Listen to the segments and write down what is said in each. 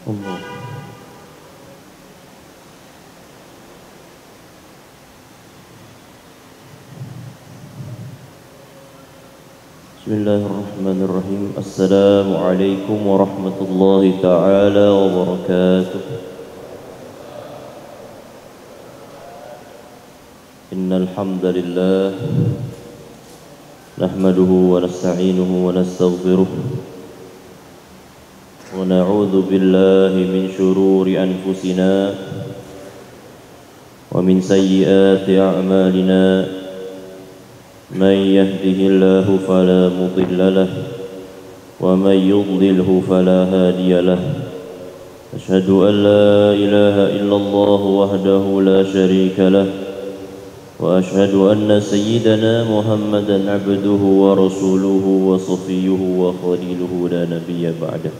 Allah. Bismillahirrahmanirrahim. Assalamualaikum warahmatullahi ta'ala wabarakatuh. Innal hamdalillah nahmaduhu wa nasta'inuhu wa nastaghfiruh wa na'udzu billahi min shururi anfusina wa min sayyiati a'malina. من يهده الله فلا مضل له ومن يضلله فلا هادي له أشهد أن لا إله إلا الله وحده لا شريك له وأشهد أن سيدنا محمدا عبده ورسوله وصفيه وخليله لا نبي بعده.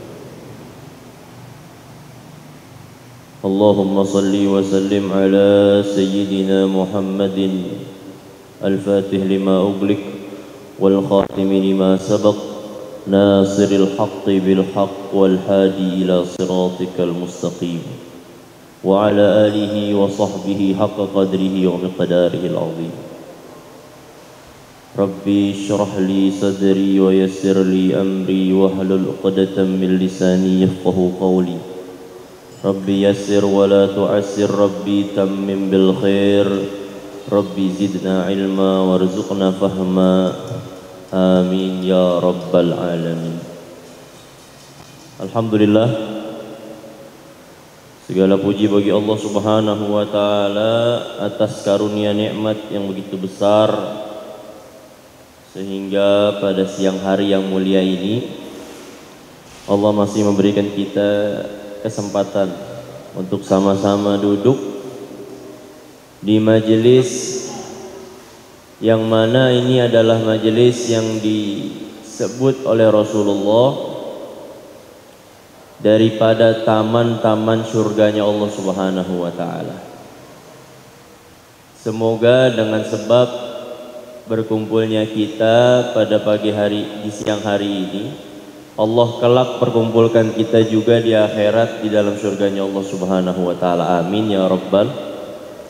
اللهم صل وسلم على سيدنا محمد الفاتح لما أغلق والخاتم لما سبق ناصر الحق بالحق والهادي إلى صراطك المستقيم وعلى آله وصحبه حق قدره ومقداره العظيم. ربي اشرح لي صدري ويسر لي أمري واحلل عقدة من لساني يفقهوا قولي. ربي يسر ولا تعسر ربي تمم بالخير Rabbi zidna ilma warzuqna fahma. Amin ya rabbal alamin. Alhamdulillah, segala puji bagi Allah subhanahu wa ta'ala atas karunia nikmat yang begitu besar, sehingga pada siang hari yang mulia ini Allah masih memberikan kita kesempatan untuk sama-sama duduk di majelis yang mana ini adalah majelis yang disebut oleh Rasulullah daripada taman-taman surganya Allah Subhanahu wa ta'ala. Semoga dengan sebab berkumpulnya kita pada pagi hari di siang hari ini, Allah kelak perkumpulkan kita juga di akhirat di dalam surganya Allah Subhanahu wa ta'ala. Amin ya rabbal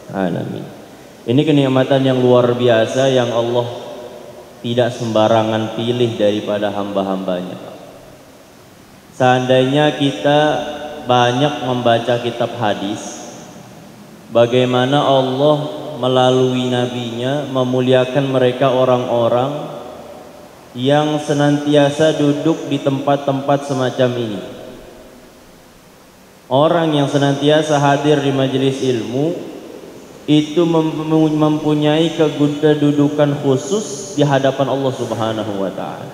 alamin. Ini kenikmatan yang luar biasa yang Allah tidak sembarangan pilih daripada hamba-hambanya. Seandainya kita banyak membaca kitab hadis, bagaimana Allah melalui nabinya memuliakan mereka orang-orang yang senantiasa duduk di tempat-tempat semacam ini. Orang yang senantiasa hadir di majelis ilmu itu mempunyai kedudukan khusus di hadapan Allah Subhanahu wa ta'ala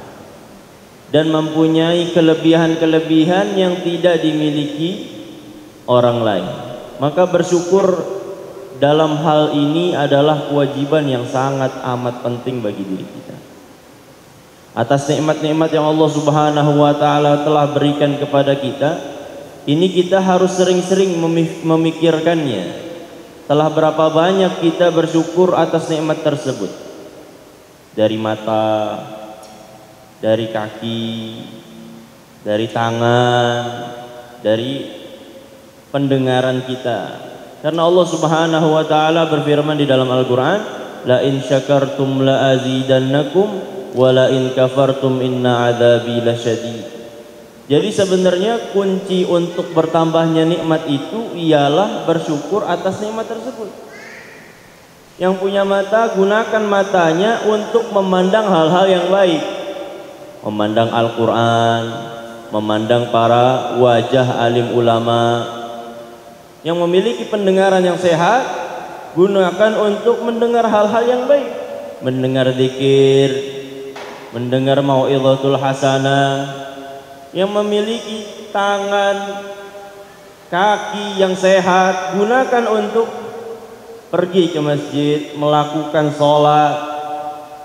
dan mempunyai kelebihan-kelebihan yang tidak dimiliki orang lain. Maka bersyukur dalam hal ini adalah kewajiban yang sangat amat penting bagi diri kita. Atas nikmat-nikmat yang Allah Subhanahu wa ta'ala telah berikan kepada kita, ini kita harus sering-sering memikirkannya. Telah berapa banyak kita bersyukur atas nikmat tersebut, dari mata, dari kaki, dari tangan, dari pendengaran kita. Karena Allah Subhanahu wa ta'ala berfirman di dalam Al-Quran, la in syakartum la azidannakum wa la in kafartum inna adzabi lasyadid. Jadi sebenarnya kunci untuk bertambahnya nikmat itu ialah bersyukur atas nikmat tersebut. Yang punya mata, gunakan matanya untuk memandang hal-hal yang baik, memandang Al-Quran, memandang para wajah alim ulama. Yang memiliki pendengaran yang sehat, gunakan untuk mendengar hal-hal yang baik, mendengar zikir, mendengar mau'izatul hasanah. Yang memiliki tangan, kaki yang sehat, gunakan untuk pergi ke masjid, melakukan sholat.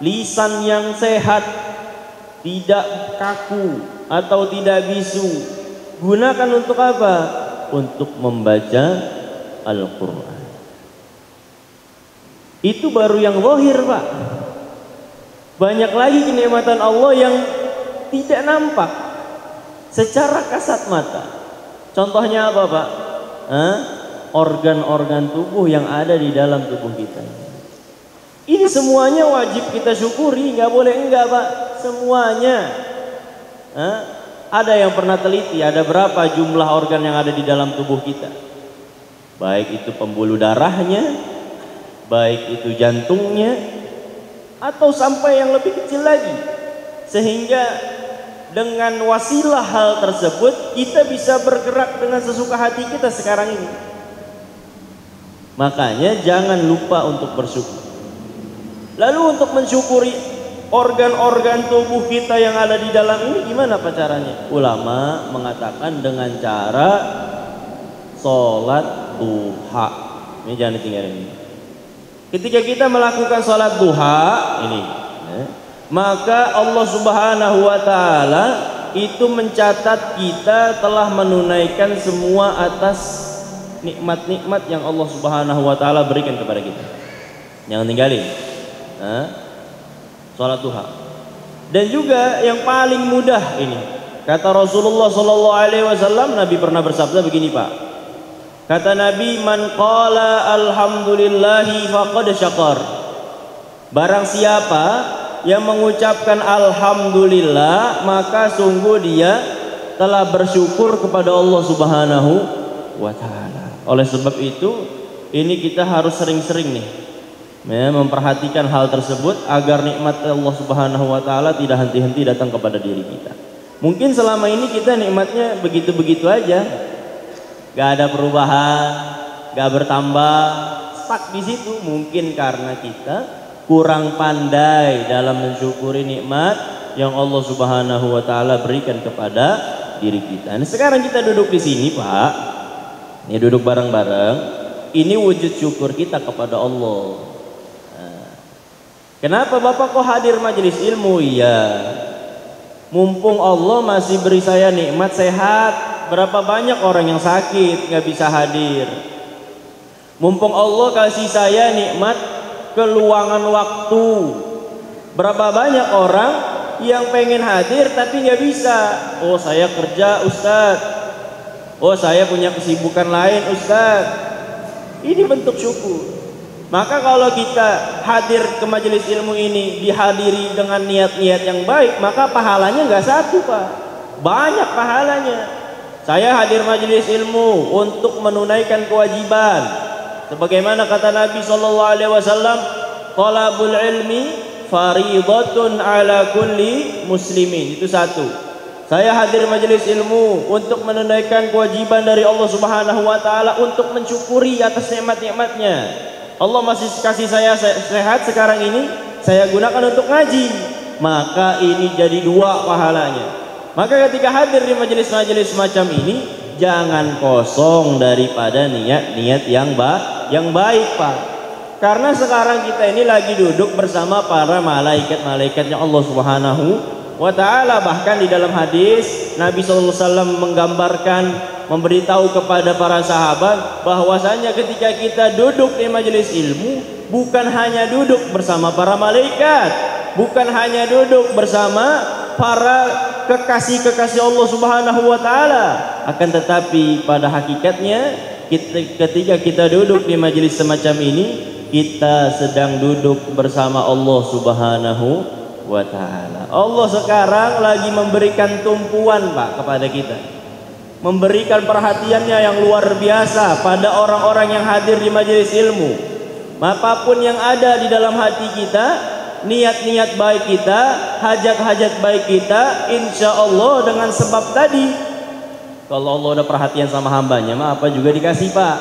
Lisan yang sehat, tidak kaku atau tidak bisu, gunakan untuk apa? Untuk membaca Al-Quran. Itu baru yang zahir, Pak. Banyak lagi kenikmatan Allah yang tidak nampak secara kasat mata. Contohnya apa, Pak? Organ-organ tubuh yang ada di dalam tubuh kita. Ini semuanya wajib kita syukuri, nggak boleh enggak, Pak. Semuanya. Ada yang pernah teliti, ada berapa jumlah organ yang ada di dalam tubuh kita? Baik itu pembuluh darahnya, baik itu jantungnya, atau sampai yang lebih kecil lagi. Sehingga dengan wasilah hal tersebut kita bisa bergerak dengan sesuka hati kita sekarang ini. Makanya jangan lupa untuk bersyukur. Lalu untuk mensyukuri organ-organ tubuh kita yang ada di dalam ini gimana Pak caranya? Ulama mengatakan dengan cara sholat duha. Ini jangan ditinggalin ini. Ketika kita melakukan sholat duha ini, maka Allah Subhanahu wa Ta'ala itu mencatat kita telah menunaikan semua atas nikmat-nikmat yang Allah Subhanahu wa Ta'ala berikan kepada kita. Jangan tinggalin sholat duha. Dan juga yang paling mudah ini, kata Rasulullah Sallallahu Alaihi Wasallam, Nabi pernah bersabda begini, Pak. Kata Nabi, man qala alhamdulillahi faqad syakar. Barang siapa yang mengucapkan alhamdulillah, maka sungguh dia telah bersyukur kepada Allah Subhanahu wa Ta'ala. Oleh sebab itu, ini kita harus sering-sering nih memperhatikan hal tersebut agar nikmat Allah Subhanahu wa Ta'ala tidak henti-henti datang kepada diri kita. Mungkin selama ini kita nikmatnya begitu-begitu aja, gak ada perubahan, gak bertambah, stuck di situ. Mungkin karena kita kurang pandai dalam mensyukuri nikmat yang Allah Subhanahu wa Ta'ala berikan kepada diri kita. Nah, sekarang kita duduk di sini, Pak. Ini duduk bareng-bareng. Ini wujud syukur kita kepada Allah. Kenapa Bapak kok hadir majelis ilmu? Iya, mumpung Allah masih beri saya nikmat sehat. Berapa banyak orang yang sakit gak bisa hadir. Mumpung Allah kasih saya nikmat keluangan waktu. Berapa banyak orang yang pengen hadir tapi gak bisa. Oh saya kerja Ustadz, oh saya punya kesibukan lain Ustadz. Ini bentuk syukur. Maka kalau kita hadir ke majelis ilmu ini dihadiri dengan niat-niat yang baik, maka pahalanya nggak satu, Pak. Banyak pahalanya. Saya hadir majelis ilmu untuk menunaikan kewajiban. Sebagaimana kata Nabi Shallallahu Alaihi Wasallam, "Talabul ilmi fariidatun ala kulli muslimin." Itu satu. Saya hadir majelis ilmu untuk menunaikan kewajiban dari Allah Subhanahu wa Ta'ala untuk mensyukuri atas nikmat-nikmatnya. Allah masih kasih saya sehat sekarang ini, saya gunakan untuk ngaji, maka ini jadi dua pahalanya. Maka ketika hadir di majelis-majelis semacam ini, jangan kosong daripada niat-niat yang baik, Pak. Karena sekarang kita ini lagi duduk bersama para malaikat-malaikatnya Allah Subhanahu wa Ta'ala. Bahkan di dalam hadis Nabi SAW menggambarkan, memberitahu kepada para sahabat bahwasanya ketika kita duduk di majelis ilmu, bukan hanya duduk bersama para malaikat, bukan hanya duduk bersama para kekasih-kekasih Allah Subhanahu wa Ta'ala, akan tetapi pada hakikatnya ketika kita duduk di majelis semacam ini, kita sedang duduk bersama Allah Subhanahu wa Ta'ala. Allah sekarang lagi memberikan tumpuan, Pak, kepada kita, memberikan perhatiannya yang luar biasa pada orang-orang yang hadir di majelis ilmu. Apapun yang ada di dalam hati kita, niat-niat baik kita, hajat-hajat baik kita, insya Allah dengan sebab tadi, kalau Allah udah perhatian sama hambanya, mah apa juga dikasih, Pak.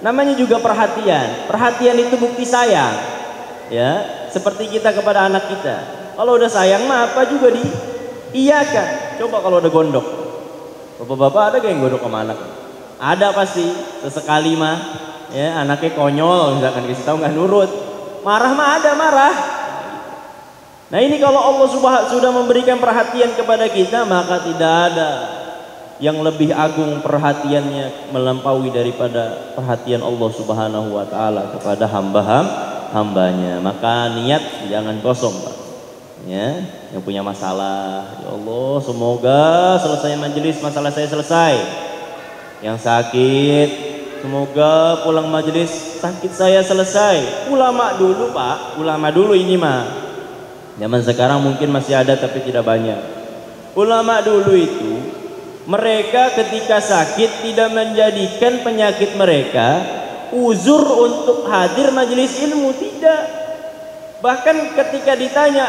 Namanya juga perhatian. Perhatian itu bukti sayang, ya, seperti kita kepada anak kita. Kalau udah sayang mah apa juga diiyakan. Coba kalau udah gondok, bapak-bapak ada gak yang godok sama anak? Ada pasti, sesekali mah, ya, anaknya konyol, misalkan kasih tahu nggak nurut, marah mah ada marah. Nah ini kalau Allah sudah memberikan perhatian kepada kita, maka tidak ada yang lebih agung perhatiannya melampaui daripada perhatian Allah Subhanahu wa Ta'ala kepada hamba-hambanya. Maka niat jangan kosong, Pak. Ya, yang punya masalah, ya Allah semoga selesai majelis masalah saya selesai. Yang sakit, semoga pulang majelis sakit saya selesai. Ulama dulu Pak, ulama dulu ini mah. Zaman sekarang mungkin masih ada tapi tidak banyak. Ulama dulu itu mereka ketika sakit tidak menjadikan penyakit mereka uzur untuk hadir majelis ilmu, tidak. Bahkan ketika ditanya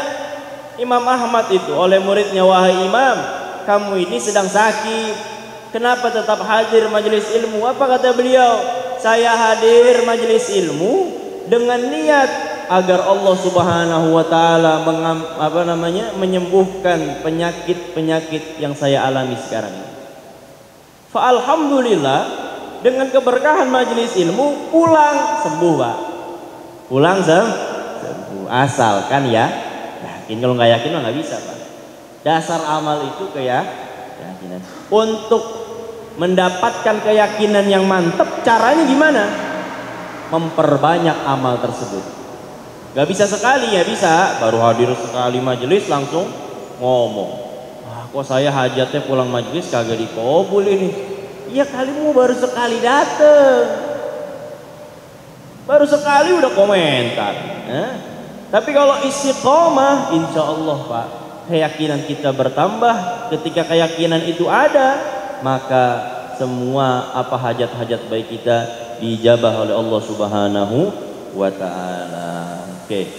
Imam Ahmad itu oleh muridnya, wahai Imam, kamu ini sedang sakit, kenapa tetap hadir majelis ilmu? Apa kata beliau? Saya hadir majelis ilmu dengan niat agar Allah Subhanahu wa taala menyembuhkan penyakit-penyakit yang saya alami sekarang ini. Fa alhamdulillah, dengan keberkahan majelis ilmu pulang sembuh, Pak. Pulang sembuh. Asalkan ya yakin, kalau nggak yakin mah nggak bisa, Pak. Dasar amal itu keyakinan. Untuk mendapatkan keyakinan yang mantap, caranya gimana? Memperbanyak amal tersebut. Gak bisa sekali, ya bisa baru hadir sekali majelis langsung ngomong, wah kok saya hajatnya pulang majelis kagak dikabul ini. Iya kalimu baru sekali dateng, baru sekali udah komentar. Tapi kalau istiqomah, insya Allah Pak, keyakinan kita bertambah. Ketika keyakinan itu ada, maka semua apa hajat-hajat baik kita dijabah oleh Allah Subhanahu wa ta'ala. Oke,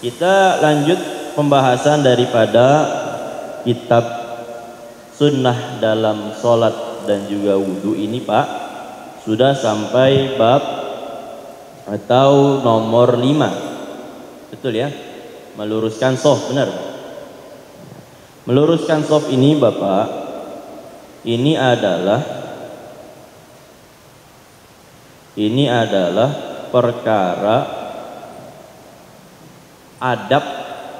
kita lanjut pembahasan daripada kitab sunnah dalam sholat dan juga wudhu ini Pak. Sudah sampai bab atau nomor 5. Betul ya, meluruskan shaf, benar. Meluruskan shaf ini Bapak, ini adalah perkara adab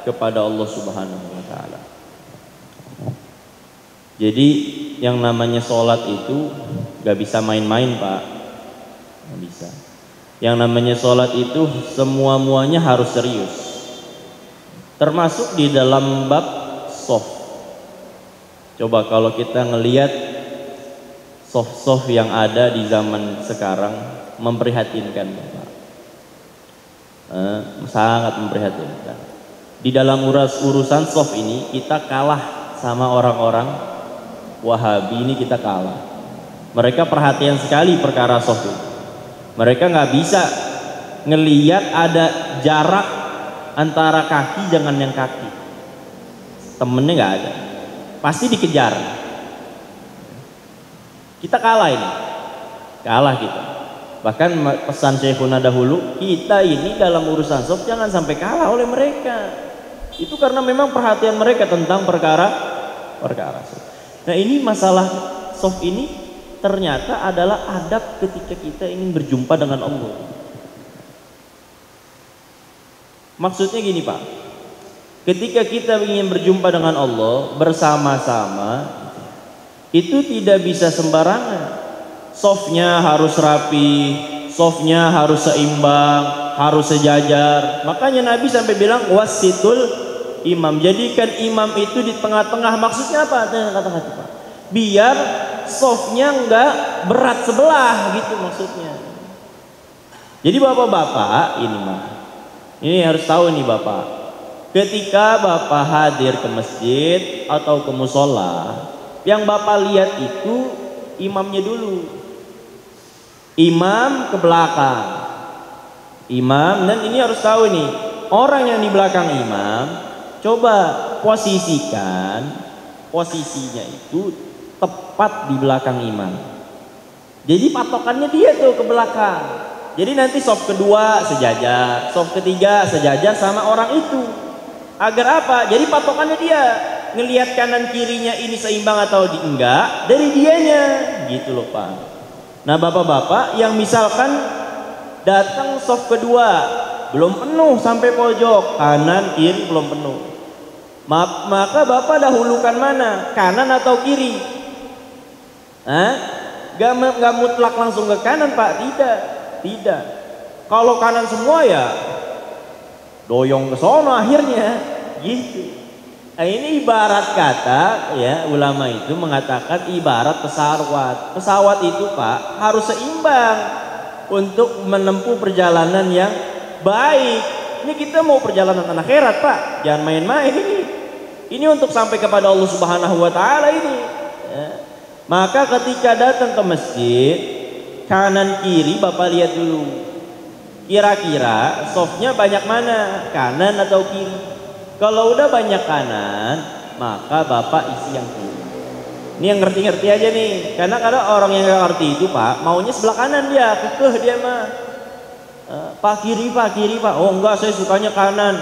kepada Allah Subhanahu wa taala. Jadi yang namanya sholat itu gak bisa main-main Pak, gak bisa. Yang namanya sholat itu semua-muanya harus serius, termasuk di dalam bab shaf. Coba kalau kita ngelihat shaf-shaf yang ada di zaman sekarang, memprihatinkan Bapak. Sangat memprihatinkan. Di dalam urusan shaf ini kita kalah sama orang-orang Wahabi ini, kita kalah. Mereka perhatian sekali perkara shaf itu. Mereka nggak bisa ngeliat ada jarak antara kaki dengan yang kaki. Temennya nggak ada, pasti dikejar. Kita kalah ini, kalah kita. Bahkan pesan Syekhuna dahulu, kita ini dalam urusan shaf jangan sampai kalah oleh mereka. Itu karena memang perhatian mereka tentang perkara shaf. Nah ini masalah shaf ini ternyata adalah adab ketika kita ingin berjumpa dengan Allah. Maksudnya gini Pak, ketika kita ingin berjumpa dengan Allah bersama-sama, itu tidak bisa sembarangan. Shafnya harus rapi, shafnya harus seimbang, harus sejajar. Makanya Nabi sampai bilang wasitul imam, jadikan imam itu di tengah-tengah. Maksudnya apa? Kata-kata Pak, biar shafnya enggak berat sebelah gitu maksudnya. Jadi bapak-bapak ini harus tahu nih Bapak, ketika Bapak hadir ke masjid atau ke musola, yang Bapak lihat itu imamnya dulu. Imam ke belakang, imam, dan ini harus tahu nih, orang yang di belakang imam, coba posisikan posisinya itu tepat di belakang imam. Jadi patokannya dia tuh ke belakang. Jadi nanti shaf kedua sejajar, shaf ketiga sejajar sama orang itu. Agar apa? Jadi patokannya dia, ngelihat kanan kirinya ini seimbang atau enggak dari dianya, gitu loh Pak. Nah bapak-bapak yang misalkan datang shaf kedua belum penuh sampai pojok, kanan kiri belum penuh, maka bapak dahulukan mana? Kanan atau kiri? Gak mutlak langsung ke kanan Pak, tidak. Kalau kanan semua ya doyong ke sono akhirnya, gitu. Ini ibarat kata ya, ulama itu mengatakan ibarat pesawat. Pesawat itu Pak harus seimbang untuk menempuh perjalanan yang baik. Ini kita mau perjalanan akhirat Pak, jangan main-main ini. Ini untuk sampai kepada Allah Subhanahu wa taala ini. Ya. Maka ketika datang ke masjid, kanan kiri Bapak lihat dulu. Kira-kira softnya banyak mana? Kanan atau kiri? Kalau udah banyak kanan, maka Bapak isi yang kiri. Ini yang ngerti-ngerti aja nih. Karena kadang orang yang gak ngerti itu Pak, maunya sebelah kanan dia, kekeh dia mah. Pak kiri Pak. Oh enggak, saya sukanya kanan.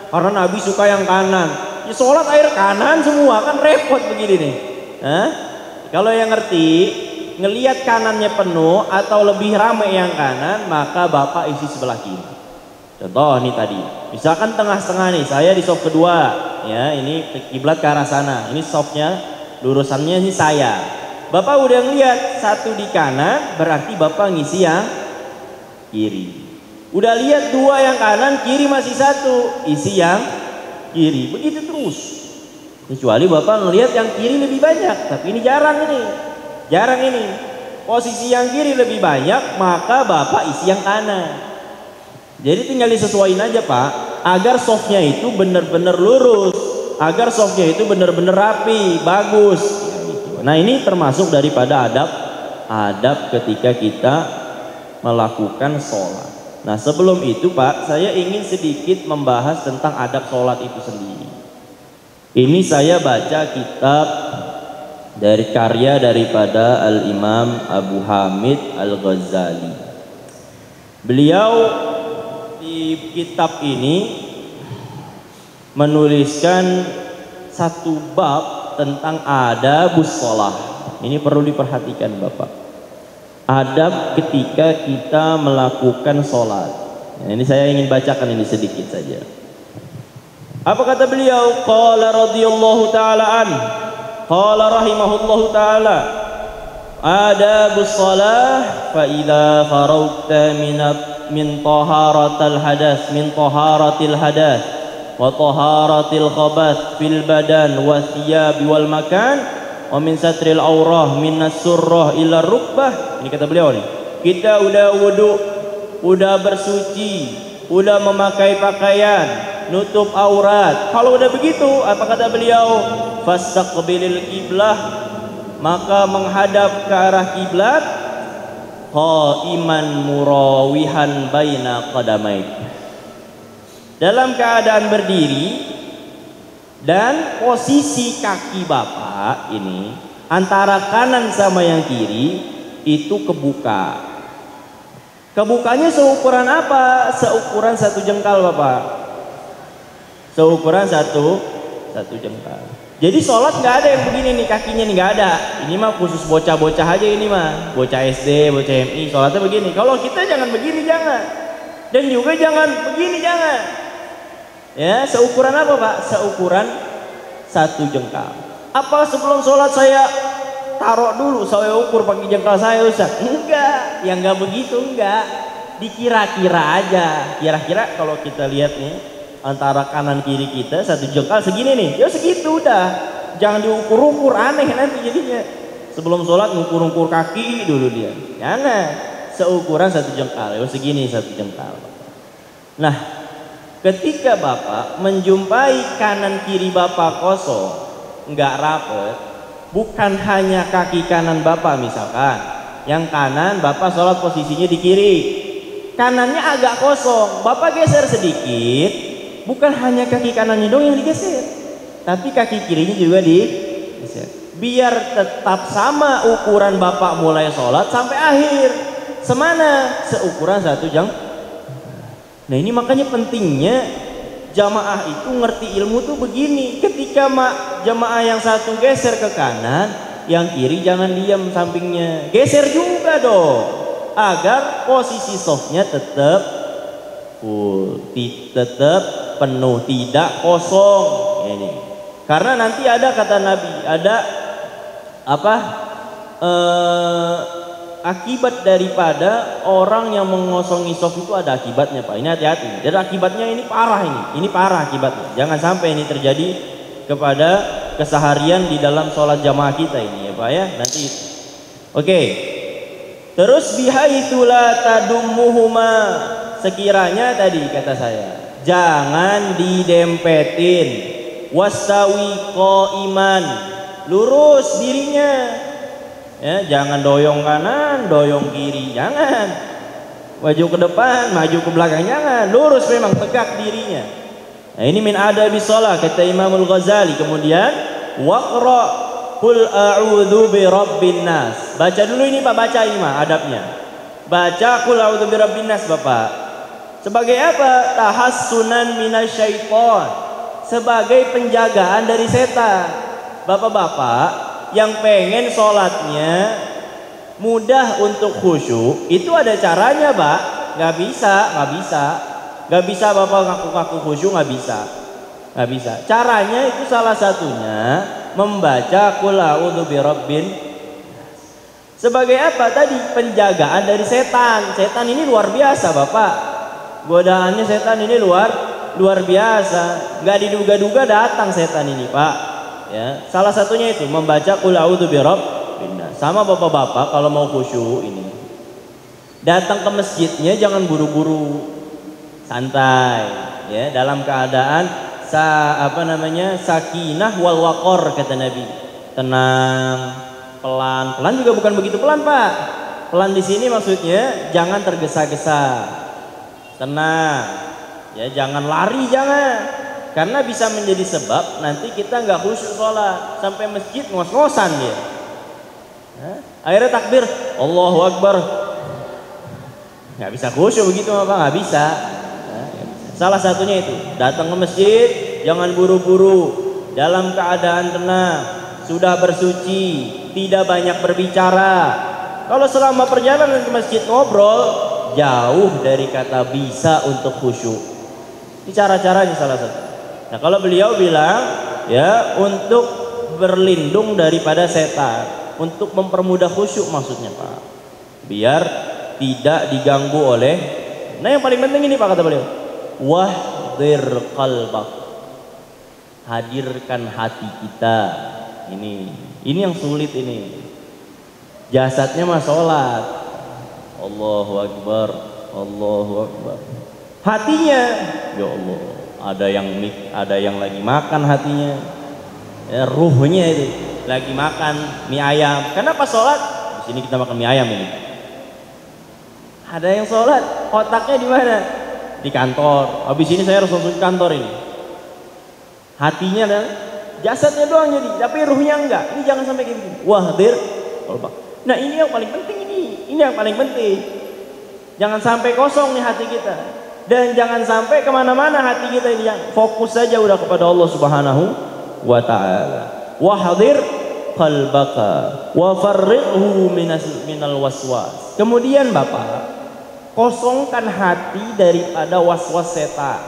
Karena Nabi suka yang kanan. Ya sholat air kanan semua, kan repot begini nih. Kalau yang ngerti, ngelihat kanannya penuh atau lebih ramai yang kanan, maka Bapak isi sebelah kiri. Contoh nih tadi, misalkan tengah-tengah nih, saya di soft kedua, ya ini kiblat ke arah sana, ini softnya, lurusannya ini saya. Bapak udah ngeliat satu di kanan, berarti Bapak ngisi yang kiri. Udah lihat dua yang kanan, kiri masih satu, isi yang kiri. Begitu terus. Kecuali Bapak ngelihat yang kiri lebih banyak, tapi ini jarang ini. Posisi yang kiri lebih banyak, maka Bapak isi yang kanan. Jadi tinggal disesuaiin aja Pak, agar softnya itu benar-benar lurus, agar softnya itu benar-benar rapi, bagus. Nah ini termasuk daripada adab ketika kita melakukan sholat. Nah sebelum itu Pak, saya ingin sedikit membahas tentang adab sholat itu sendiri. Ini saya baca kitab dari karya daripada Al-Imam Abu Hamid Al-Ghazali. Beliau di kitab ini menuliskan satu bab tentang adabus sholah. Ini perlu diperhatikan Bapak. Adab ketika kita melakukan sholat. Nah, ini saya ingin bacakan ini sedikit saja. Apa kata beliau? Qala radhiyallahu ta'ala an. Qala rahimahullahu ta'ala. Adabus sholah fa idza faragta min taharatil hadath wa taharatil khabath fil badan wa thiyab wal makan wa min satril aurah minas surrah ila rukbah. Ini kata beliau nih, kita udah wudu, udah bersuci, udah memakai pakaian, nutup aurat. Kalau udah begitu, apa kata beliau? Fastaqbilil qiblah, maka menghadap ke arah kiblat. Qaiman murawihan baina qadamaik, dalam keadaan berdiri dan posisi kaki Bapak ini antara kanan sama yang kiri itu kebuka. Kebukanya seukuran apa? Seukuran satu jengkal Bapak. Seukuran satu jengkal. Jadi sholat nggak ada yang begini nih kakinya nih, nggak ada. Ini mah khusus bocah-bocah aja ini mah, bocah SD, bocah MI, sholatnya begini. Kalau kita jangan begini, jangan. Dan juga jangan begini, jangan. Ya, seukuran apa Pak? Seukuran satu jengkal. Apa sebelum sholat saya taruh dulu, saya ukur pakai jengkal saya Ustaz? Enggak, yang nggak begitu enggak. Dikira-kira aja. Kira-kira kalau kita lihat nih, antara kanan kiri kita satu jengkal segini nih, ya segitu udah. Jangan diukur-ukur, aneh nanti jadinya. Sebelum sholat ngukur-ngukur kaki dulu dia. Jangan, seukuran satu jengkal, ya segini satu jengkal. Nah, ketika Bapak menjumpai kanan kiri Bapak kosong, nggak rapet, bukan hanya kaki kanan Bapak misalkan, yang kanan Bapak sholat posisinya di kiri, kanannya agak kosong, Bapak geser sedikit. Bukan hanya kaki kanannya dong yang digeser, tapi kaki kirinya juga digeser. Biar tetap sama ukuran Bapak mulai sholat sampai akhir. Semana? Seukuran satu jam. Nah ini makanya pentingnya jamaah itu ngerti ilmu tuh begini. Ketika jamaah yang satu geser ke kanan, yang kiri jangan diam sampingnya. Geser juga dong. Agar posisi softnya tetap full, tetap penuh, tidak kosong. Ini karena nanti ada kata Nabi, ada apa akibat daripada orang yang mengosongi soft itu ada akibatnya Pak. Ini hati-hati. Dan akibatnya ini parah, ini parah akibatnya. Jangan sampai ini terjadi kepada keseharian di dalam sholat jamaah kita ini ya Pak ya. Nanti oke. Terus bihaitsula tadummuhuma, sekiranya tadi kata saya jangan didempetin, wastawi qaiman, lurus dirinya ya, jangan doyong kanan doyong kiri, jangan maju ke depan maju ke belakang, jangan, lurus memang tegak dirinya. Nah ini min adabis shalah kata Imamul Ghazali. Kemudian waqra qul a'udzu birabbin nas, baca dulu ini Pak, baca ini mah adabnya, baca qul a'udzu birabbin nas Bapak. Sebagai apa? Tahassunan minasyaiton, sebagai penjagaan dari setan. Bapak-bapak yang pengen sholatnya mudah untuk khusyuk, itu ada caranya Pak. Gak bisa Bapak ngaku-ngaku khusyuk, gak bisa. Caranya itu salah satunya membaca qul a'udzu birabbin. Sebagai apa tadi? Penjagaan dari setan. Setan ini luar biasa Bapak, godaannya setan ini luar biasa, nggak diduga-duga datang setan ini Pak ya. Salah satunya itu membaca qul a'udzu birabbin nas. Sama bapak-bapak kalau mau khusyuk ini datang ke masjidnya jangan buru-buru, santai ya, dalam keadaan sakinah wal waqor kata Nabi, tenang, pelan juga bukan begitu pelan Pak. Pelan di sini maksudnya jangan tergesa-gesa, tenang ya, jangan lari, jangan, karena bisa menjadi sebab nanti kita nggak khusyuk sholat, sampai masjid ngos-ngosan dia ya. Akhirnya takbir Allahu Akbar, nggak bisa khusyuk begitu Pak, nggak bisa ya. Salah satunya itu datang ke masjid jangan buru-buru, dalam keadaan tenang, sudah bersuci, tidak banyak berbicara. Kalau selama perjalanan ke masjid ngobrol, jauh dari kata bisa untuk khusyuk. Ini cara-caranya salah satu. Nah kalau beliau bilang ya untuk berlindung daripada setan, untuk mempermudah khusyuk maksudnya Pak, biar tidak diganggu oleh. Nah yang paling penting ini Pak kata beliau, wahdir qalbak, hadirkan hati kita. Ini yang sulit ini. Jasadnya mah sholat, Allahu Akbar, Allahu Akbar. Hatinya, ya Allah, ada yang lagi makan hatinya, ya, ruhnya itu lagi makan mie ayam. Karena pas sholat, di sini kita makan mie ayam ini. Ada yang sholat, otaknya di mana? Di kantor. Habis ini saya harus langsung ke kantor ini. Hatinya dan jasadnya doang jadi, tapi ruhnya enggak. Ini jangan sampai kayak begini. Wahdir qalbak. Nah ini yang paling penting ini yang paling penting. Jangan sampai kosong nih hati kita, dan jangan sampai kemana-mana hati kita ini, yang fokus saja udah kepada Allah Subhanahu wa Ta'ala. Wahdir qalbaka wa farriqhu minal waswas. Kemudian Bapak, kosongkan hati daripada waswas setan.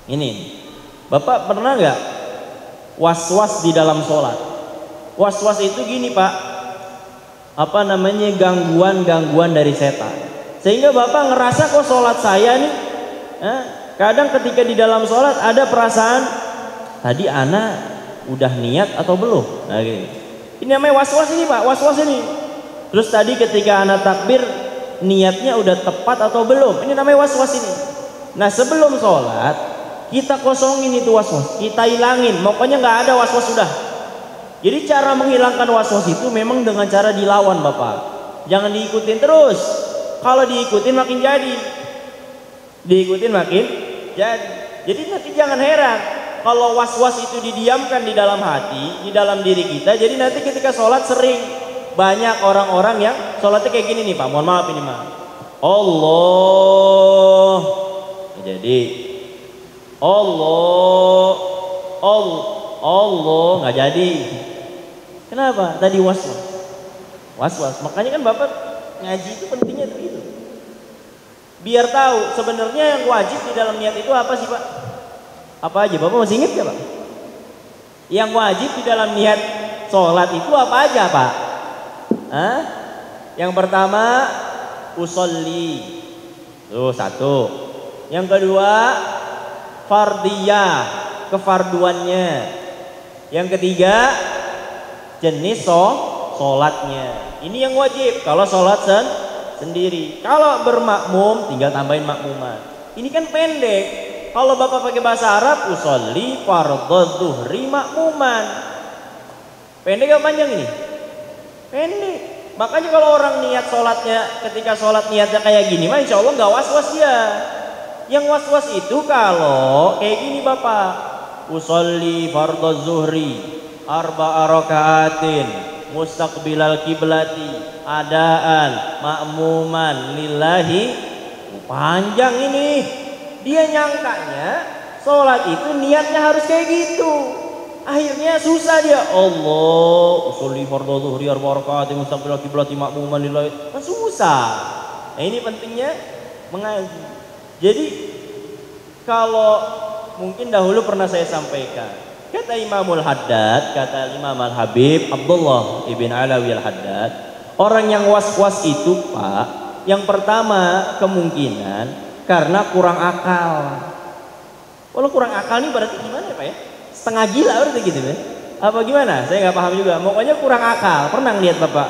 Ini Bapak pernah nggak waswas di dalam sholat? Waswas itu gini Pak, gangguan dari setan, sehingga Bapak ngerasa kok sholat saya nih kadang ketika di dalam sholat ada perasaan tadi ana udah niat atau belum. Nah gini, ini namanya waswas ini Pak, waswas ini. Terus tadi ketika ana takbir niatnya udah tepat atau belum, ini namanya waswas ini. Nah sebelum sholat kita kosongin itu waswas, kita hilangin, pokoknya nggak ada waswas sudah. Jadi cara menghilangkan waswas itu memang dengan cara dilawan Bapak, jangan diikutin terus. Kalau diikutin makin jadi, jadi nanti jangan heran kalau waswas itu didiamkan di dalam hati, di dalam diri kita. Jadi nanti ketika sholat sering banyak orang-orang yang sholatnya kayak gini nih Pak, mohon maaf ini Pak, Allah, jadi Allah nggak jadi. Kenapa? Tadi waswas. Makanya kan Bapak ngaji itu pentingnya itu, biar tahu sebenarnya yang wajib di dalam niat itu apa sih Pak? Apa aja? Bapak masih ingat gak Pak? Yang wajib di dalam niat sholat itu apa aja Pak? Yang pertama usolli, tuh satu. Yang kedua fardiyah, kefarduannya. Yang ketiga, jenis sholatnya. Ini yang wajib kalau sholat sendiri. Kalau bermakmum tinggal tambahin makmuman. Ini kan pendek. Kalau Bapak pakai bahasa Arab, usolli fardhu zuhri makmuman. Pendek apa panjang ini? Pendek. Makanya kalau orang niat sholatnya, ketika sholat niatnya kayak gini, mah insya Allah nggak was-was dia. Yang was-was itu kalau kayak gini Bapak, usolli fardhu zuhri arba'a raka'atin mustaqbilal kiblati adaan makmuman lillahi. Panjang ini. Dia nyangkanya sholat itu niatnya harus kayak gitu. Akhirnya susah dia. Allah usolli fardhu zuhri arba'a raka'atin mustaqbilal kiblati makmuman lillahi. Kan susah. Nah ini pentingnya mengaji. Jadi kalau mungkin dahulu pernah saya sampaikan, kata Imamul Haddad, kata Imam Al-Habib Abdullah ibn Alawi Al-Haddad, orang yang was-was itu Pak, yang pertama kemungkinan karena kurang akal. Kalau kurang akal ini berarti gimana ya Pak ya? Setengah gila berarti gitu ya? Apa gimana? Saya nggak paham juga. Pokoknya kurang akal. Pernah lihat Bapak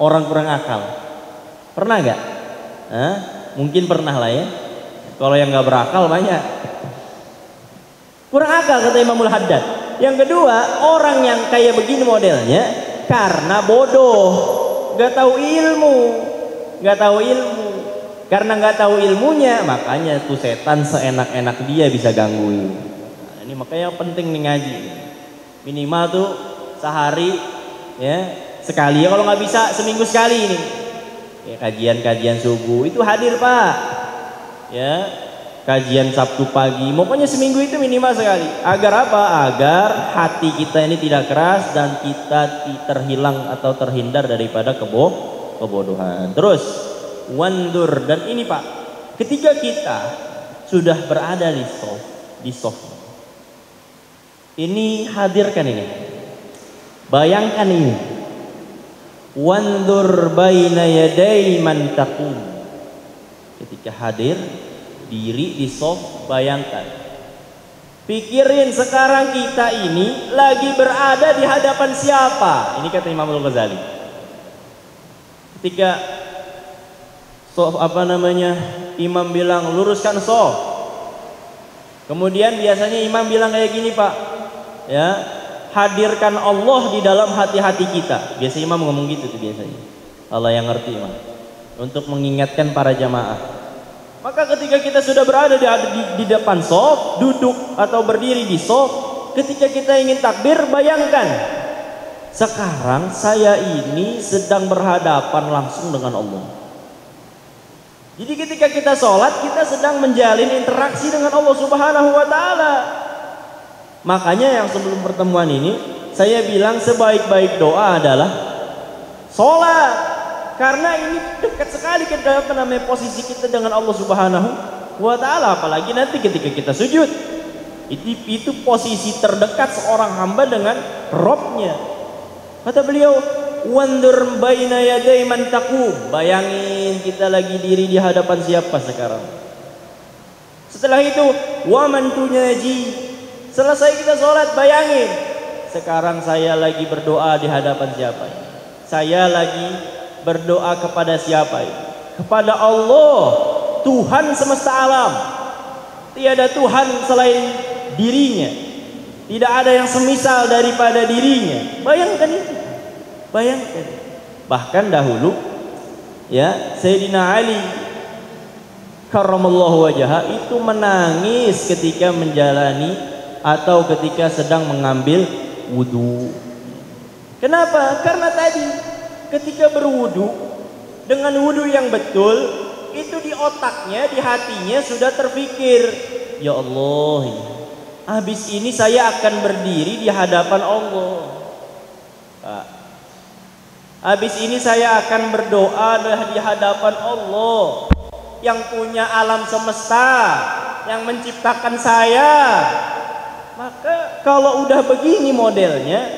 orang kurang akal? Pernah nggak? Mungkin pernah lah ya. Kalau yang nggak berakal banyak. Kurang akal kata Imamul Haddad. Yang kedua, orang yang kayak begini modelnya karena bodoh, nggak tahu ilmu, nggak tahu ilmu. Karena nggak tahu ilmunya, makanya tuh setan seenak-enak dia bisa gangguin. Nah, ini makanya penting nih ngaji. Minimal tuh sehari ya sekali ya, kalau nggak bisa seminggu sekali ini. Ya, kajian subuh itu hadir Pak. Ya, kajian Sabtu pagi, pokoknya seminggu itu minimal sekali. Agar apa? Agar hati kita ini tidak keras dan kita terhilang atau terhindar daripada kebodohan. Terus wandur, dan ini Pak, ketika kita sudah berada di soft, ini hadirkan ini, bayangkan ini, wandur baina yaday man taqum. Ketika hadir diri di soft, bayangkan, pikirin sekarang kita ini lagi berada di hadapan siapa. Ini kata Imam Al-Ghazali. Ketika soft imam bilang luruskan soft, kemudian biasanya imam bilang kayak gini Pak, ya, hadirkan Allah di dalam hati-hati kita. Biasa imam ngomong gitu tuh biasanya. Allah yang ngerti Imam, untuk mengingatkan para jamaah. Maka ketika kita sudah berada di depan sof, duduk atau berdiri di sof, ketika kita ingin takbir, bayangkan sekarang saya ini sedang berhadapan langsung dengan Allah. Jadi ketika kita sholat, kita sedang menjalin interaksi dengan Allah Subhanahu wa Ta'ala. Makanya yang sebelum pertemuan ini saya bilang sebaik-baik doa adalah sholat. Karena ini dekat sekali ke dalam posisi kita dengan Allah Subhanahu wa Ta'ala. Apalagi nanti ketika kita sujud, itu posisi terdekat seorang hamba dengan Robnya. Kata beliau, wandur baina yaday man taqum. Bayangin kita lagi diri di hadapan siapa sekarang. Setelah itu wa man tunaji. Selesai kita sholat, bayangin sekarang saya lagi berdoa di hadapan siapa. Saya lagi berdoa kepada siapa ini? Kepada Allah, Tuhan semesta alam. Tiada Tuhan selain dirinya. Tidak ada yang semisal daripada dirinya. Bayangkan itu. Bayangkan. Bahkan dahulu ya, Sayyidina Ali karramallahu wajhah itu menangis ketika menjalani atau ketika sedang mengambil wudu. Kenapa? Karena tadi ketika berwudu dengan wudu yang betul, itu di otaknya, di hatinya sudah terpikir, ya Allah, habis ini saya akan berdiri di hadapan Allah. Habis ini saya akan berdoa di hadapan Allah yang punya alam semesta, yang menciptakan saya. Maka kalau udah begini modelnya,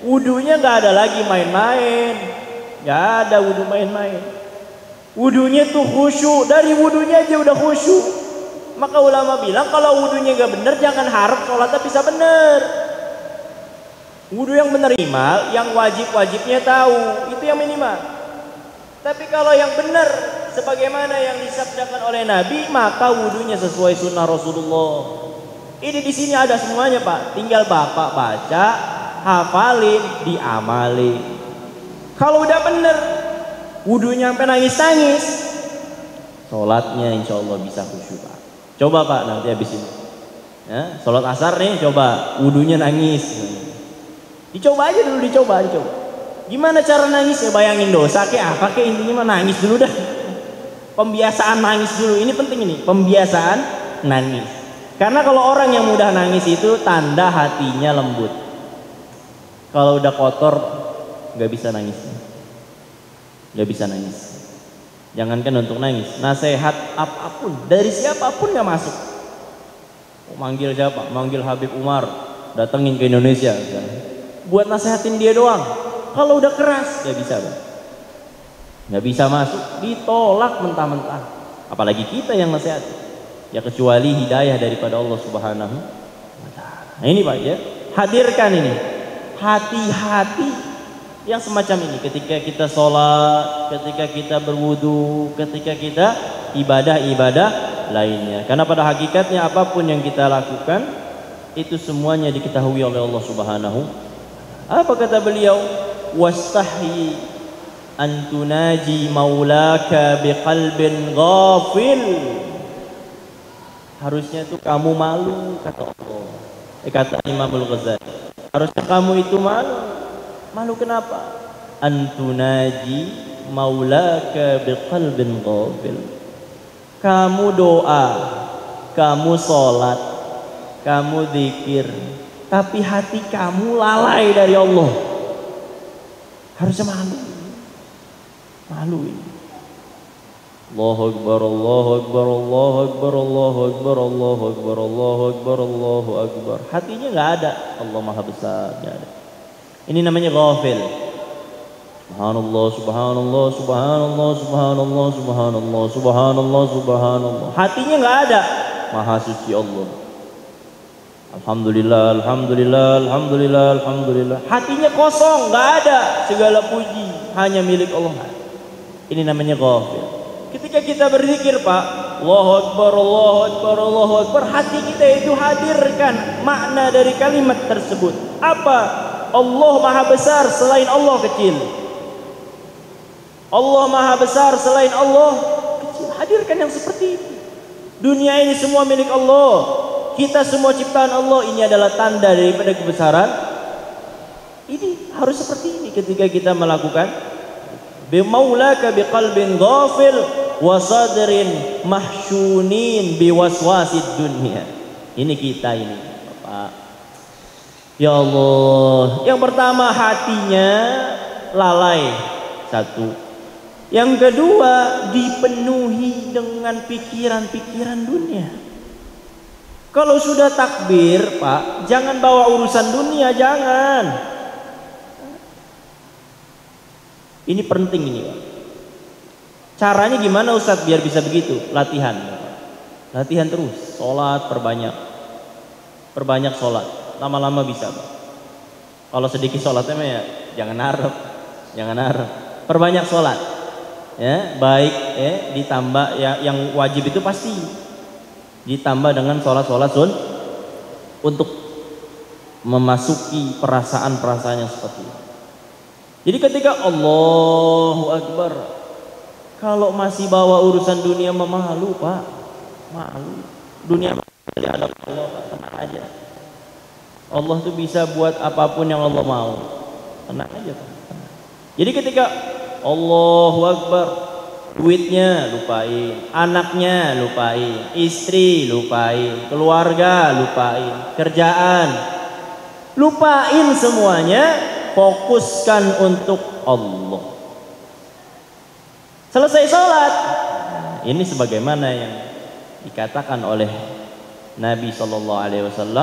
wudunya nggak ada lagi main-main. Nggak ada wudu main-main. Wudunya tuh khusyuk. Dari wudunya aja udah khusyuk. Maka ulama bilang kalau wudunya nggak bener, jangan harap sholatnya bisa bener. Wudu yang benar minimal, yang wajib-wajibnya tahu, itu yang minimal. Tapi kalau yang benar sebagaimana yang disabdakan oleh Nabi, maka wudunya sesuai sunnah Rasulullah. Ini di sini ada semuanya, Pak. Tinggal Bapak baca, hafalin, diamali. Kalau udah benar, wudunya sampai nangis-nangis, sholatnya insya Allah bisa khusyuk, Pak. Coba Pak nanti habis ini, ya, sholat asar nih, coba wudunya nangis. Dicoba aja dulu, dicoba. Gimana cara nangis? Ya bayangin dosa kayak apa, kayak intinya mah nangis dulu dah. Pembiasaan nangis dulu, ini penting ini, pembiasaan nangis. Karena kalau orang yang mudah nangis itu tanda hatinya lembut. Kalau udah kotor, nggak bisa nangis, nggak bisa nangis. Jangankan untuk nangis, nasihat apapun dari siapapun nggak masuk. Manggil siapa? Manggil Habib Umar, datengin ke Indonesia. Buat nasehatin dia doang. Kalau udah keras gak bisa, Bang. Gak bisa masuk, ditolak mentah-mentah. Apalagi kita yang nasihat. Ya kecuali hidayah daripada Allah Subhanahu wa Ta'ala. Nah ini Pak ya, hadirkan ini hati-hati yang semacam ini ketika kita sholat, ketika kita berwudu, ketika kita ibadah-ibadah lainnya. Karena pada hakikatnya apapun yang kita lakukan itu semuanya diketahui oleh Allah Subhanahu. Apa kata beliau? Wastahyi an tunaji maulaka biqalbin ghafil. Harusnya itu kamu malu, kata Allah. Kata Imamul Ghazali. Harusnya kamu itu malu. Malu kenapa? An tunaji maulaka biqalbin ghafil. Kamu doa, kamu sholat, kamu zikir, tapi hati kamu lalai dari Allah. Harusnya malu. Malu ini. Allahu Akbar, Allahu Akbar, Allahu Akbar, Allahu Akbar, Allahu Akbar, Allahu Akbar, Allahu Akbar. Hatinya nggak ada. Allah Maha Besar, nggak ada. Ini namanya ghafil. Subhanallah, subhanallah, subhanallah, subhanallah, subhanallah, subhanallah, subhanallah. Hatinya nggak ada. Maha suci Allah. Alhamdulillah, alhamdulillah, alhamdulillah, alhamdulillah. Hatinya kosong, nggak ada. Segala puji hanya milik Allah. Ini namanya ghafil. Ketika kita berzikir Pak, Allahu Akbar, Allahu Akbar, Allahu Akbar, hati kita itu hadirkan makna dari kalimat tersebut. Apa? Allah Maha Besar, selain Allah kecil. Allah Maha Besar, selain Allah kecil. Hadirkan yang seperti itu. Dunia ini semua milik Allah. Kita semua ciptaan Allah. Ini adalah tanda daripada kebesaran. Ini harus seperti ini ketika kita melakukan. Bimaulaka biqalbin ghafil wa sadrin mahsyunin biwaswasid dunya. Ini kita ini, Bapak. Ya Allah. Yang pertama hatinya lalai. Satu. Yang kedua dipenuhi dengan pikiran-pikiran dunia. Kalau sudah takbir, Pak, jangan bawa urusan dunia, jangan. Ini penting ini, Pak. Caranya gimana Ustadz biar bisa begitu? Latihan. Latihan terus, sholat perbanyak. Perbanyak sholat, lama-lama bisa, Pak. Kalau sedikit sholatnya ya jangan harap. Jangan harap. Perbanyak sholat. Ya, baik ya, ditambah ya, yang wajib itu pasti ditambah dengan sholat-sholat sun untuk memasuki perasaan-perasaan yang seperti itu. Jadi ketika Allahu Akbar, kalau masih bawa urusan dunia memalu Pak, malu. Dunia di hadapan Allah, Pak, tenang aja. Allah tuh bisa buat apapun yang Allah mau. Tenang aja Pak. Tenang. Jadi ketika Allahu Akbar, duitnya lupain, anaknya lupain, istri lupain, keluarga lupain, kerjaan lupain semuanya. Fokuskan untuk Allah. Selesai sholat. Ini sebagaimana yang dikatakan oleh Nabi SAW.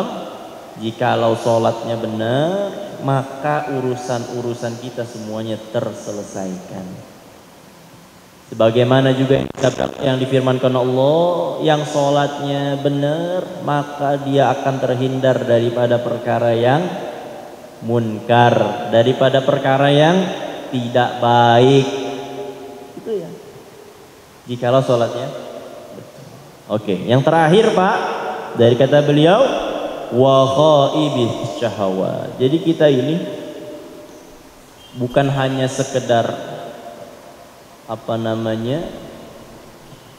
Jikalau sholatnya benar, maka urusan-urusan kita semuanya terselesaikan. Sebagaimana juga yang difirmankan Allah, yang sholatnya benar, maka dia akan terhindar daripada perkara yang munkar, daripada perkara yang tidak baik. Itu ya. Jikalau sholatnya. Oke, yang terakhir Pak, dari kata beliau wa khaibis syahwat. Jadi kita ini bukan hanya sekedar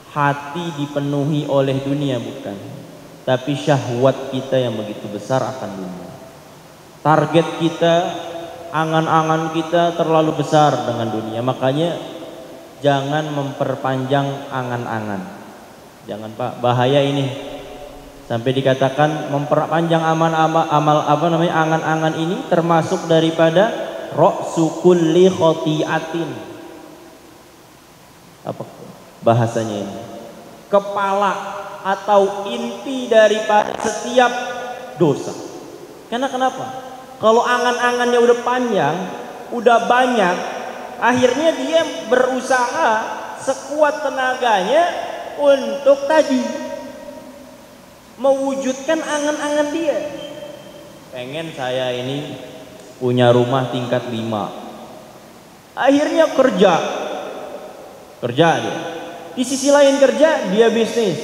hati dipenuhi oleh dunia, bukan, tapi syahwat kita yang begitu besar akan dunia. Target kita, angan-angan kita terlalu besar dengan dunia. Makanya jangan memperpanjang angan-angan. Jangan Pak, bahaya ini. Sampai dikatakan memperpanjang angan-angan ini termasuk daripada ra'su kulli khoti'atin. Apa bahasanya ini? Kepala atau inti daripada setiap dosa. Karena kenapa? Kalau angan-angannya udah panjang, udah banyak, akhirnya dia berusaha sekuat tenaganya untuk tadi mewujudkan angan-angan dia. Pengen saya ini punya rumah tingkat 5. Akhirnya kerja dia. Di sisi lain kerja, dia bisnis.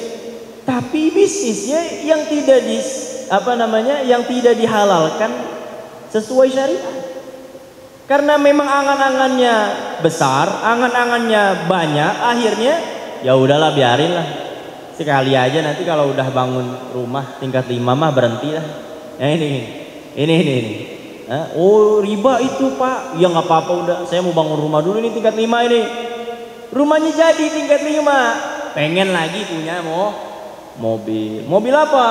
Tapi bisnisnya yang tidak dihalalkan sesuai syariat. Karena memang angan-angannya besar, angan-angannya banyak, akhirnya ya udahlah, biarin lah. Sekali aja, nanti kalau udah bangun rumah tingkat 5 mah berhenti lah. Nah ini. Oh riba itu Pak. Ya nggak apa-apa, udah. Saya mau bangun rumah dulu ini tingkat 5 ini. Rumahnya jadi tingkat 5. Pengen lagi punya mobil. Mobil apa?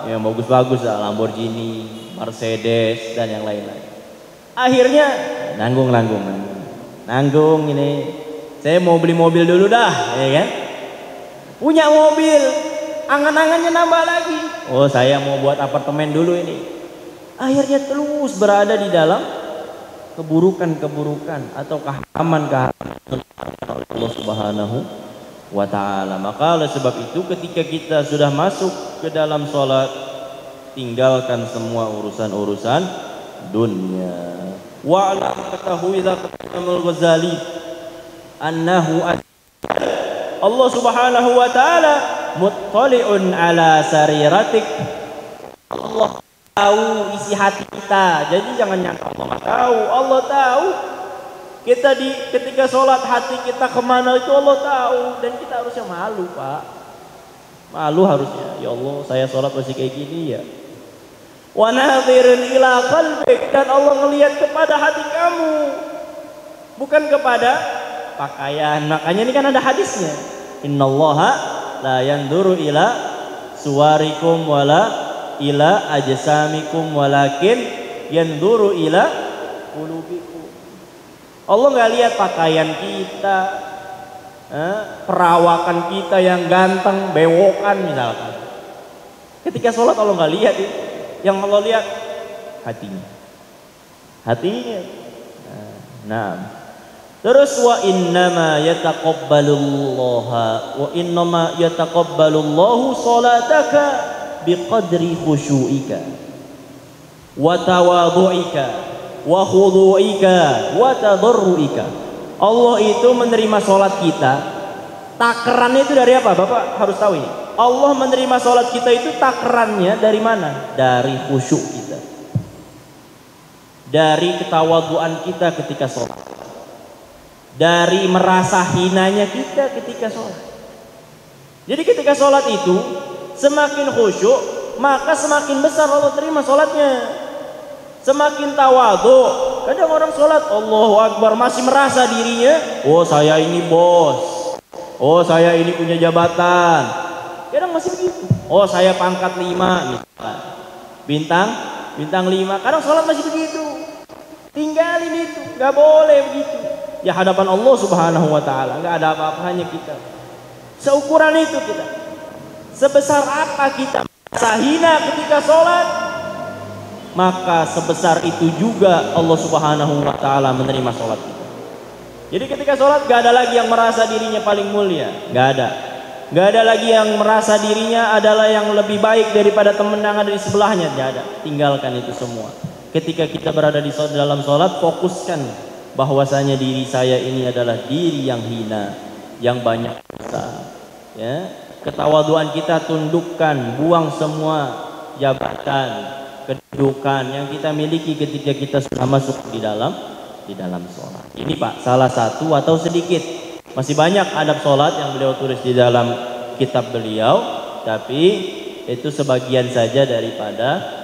Ya bagus-bagus lah, Lamborghini, Mercedes dan yang lain-lain. Akhirnya nanggung ini. Saya mau beli mobil dulu dah, ya kan? Punya mobil, angan-angannya nambah lagi. Oh saya mau buat apartemen dulu ini. Akhirnya terus berada di dalam keburukan atau keharaman Allah Subhanahu wa ta'ala. Maka oleh sebab itu ketika kita sudah masuk ke dalam sholat, tinggalkan semua urusan-urusan dunia. Wa'lam ketahui Imam Ghazali annahu Allah Subhanahu wa ta'ala muttali'un ala sariratik. Allah tahu isi hati kita. Jadi jangan nyangka Allah tahu. Allah tahu. Ketika sholat hati kita kemana itu Allah tahu. Dan kita harusnya malu Pak. Malu harusnya. Ya Allah, saya sholat masih kayak gini ya. Wa nadhirun ila qalbik. Dan Allah ngelihat kepada hati kamu, bukan kepada pakaian. Makanya ini kan ada hadisnya. Innallaha la yanduru ila suwarikum wala ila ajsamikum walakin yanduru ila qulubikum. Allah nggak lihat pakaian kita, perawakan kita yang ganteng, bewokan misalkan. Ketika sholat Allah nggak lihat itu. Yang Allah lihat hatinya. Nah. Terus wa innama yataqabbalullahu salataka biqadri khusyu'ika wa tawadhu'ika wa khudu'ika wa tadarru'ika. Allah itu menerima salat kita. Takarannya itu dari apa? Bapak harus tahu ini. Allah menerima salat kita itu takarannya dari mana? Dari khusyuk kita. Dari ketawaduan kita ketika salat. Dari merasa hinanya kita ketika sholat. Jadi ketika sholat itu semakin khusyuk, maka semakin besar Allah terima sholatnya. Semakin tawadhu. Kadang orang sholat Allahu Akbar masih merasa dirinya, oh saya ini bos, oh saya ini punya jabatan. Kadang masih begitu. Oh saya pangkat 5 misalkan. Bintang 5. Kadang sholat masih begitu. Tinggalin itu, nggak boleh begitu. Ya hadapan Allah Subhanahu wa ta'ala nggak ada apa-apanya kita. Seukuran itu kita. Sebesar apa kita merasa hina ketika sholat, maka sebesar itu juga Allah Subhanahu wa ta'ala menerima sholat kita. Jadi ketika sholat nggak ada lagi yang merasa dirinya paling mulia, nggak ada lagi yang merasa dirinya adalah yang lebih baik daripada teman yang ada di sebelahnya, nggak ada. Tinggalkan itu semua. Ketika kita berada di dalam sholat, fokuskan bahwasanya diri saya ini adalah diri yang hina, yang banyak dosa. Ya, ketawaduan kita tundukkan, buang semua jabatan, kedudukan yang kita miliki ketika kita sudah masuk di dalam sholat. Ini Pak, salah satu atau sedikit. Masih banyak adab sholat yang beliau tulis di dalam kitab beliau, tapi itu sebagian saja daripada